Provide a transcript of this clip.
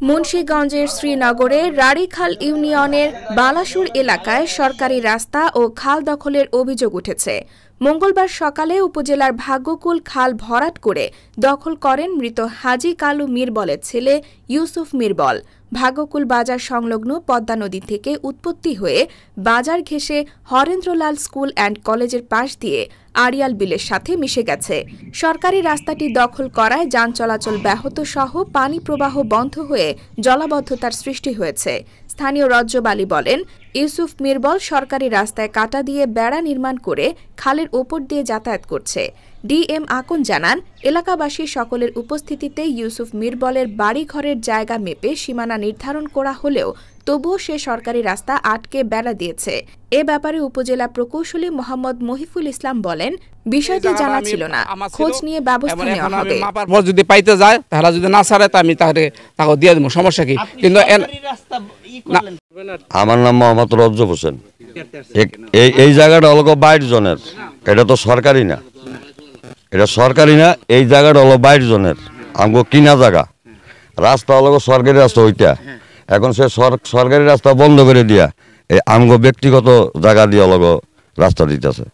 মুন্সিগঞ্জের শ্রীনগরে রাড়ীখাল ইউনিয়নের বালাসুর এলাকায় সরকারি রাস্তা ও খাল দখলের অভিযোগ উঠেছে। মঙ্গলবার সকালে উপজেলার ভাগ্যকুল খাল ভরাট করে দখল করেন মৃত হাজী কালু মিরবলের ছেলে ইউসুফ মিরবল। ভাগ্যকুল বাজার সংলগ্ন পদ্মা নদী থেকে উৎপত্তি হয়ে বাজার ঘেঁষে হরেন্দ্রলাল স্কুল অ্যান্ড কলেজের পাশ দিয়ে আড়িয়াল বিলের সাথে মিশে গেছে। সরকারি রাস্তাটি দখল করায় যান চলাচল ব্যাহত সহ পানি প্রবাহ বন্ধ হয়ে জলাবদ্ধতার সৃষ্টি হয়েছে। স্থানীয় রজ্জব আলী বলেন, ইউসুফ মিরবল সরকারি রাস্তায় কাটা দিয়ে বেড়া নির্মাণ করে খালের ওপর দিয়ে যাতায়াত করছে। ডিএম আকন জানান, এলাকাবাসী সকলের উপস্থিতিতে ইউসুফ মিরবলের বাড়িঘরের জায়গা মেপে সীমানা নির্ধারণ করা হলেও তবুও সে সরকারি রাস্তা আটকে বেড়া দিয়েছে। এ ব্যাপারে উপজেলা প্রকৌশলী মোহাম্মদ মহিফুল ইসলাম বলেন, বিষয়টি জানা ছিল না, খোঁজ নিয়ে ব্যবস্থা নেওয়া হবে। যদি পাইতে যায় তাহলে যদি না ছাড়ে আমি তাকে দিয়ে দেবো, সমস্যা কি? কিন্তু আমার নাম মোহাম্মদ রজ্জব হোসেন। এই জায়গাটা হলো 22 জনের, এটা তো সরকারি না, এটা সরকারি না। এই জায়গাটা হলো 22 জনের, আমগো কিনা জায়গা। রাস্তা হলো সরকারি রাস্তা ওইটা, এখন সে সরকারি রাস্তা বন্ধ করে দিয়া এই আমগো ব্যক্তিগত জায়গা দিয়ে হলো রাস্তা দিতেছে।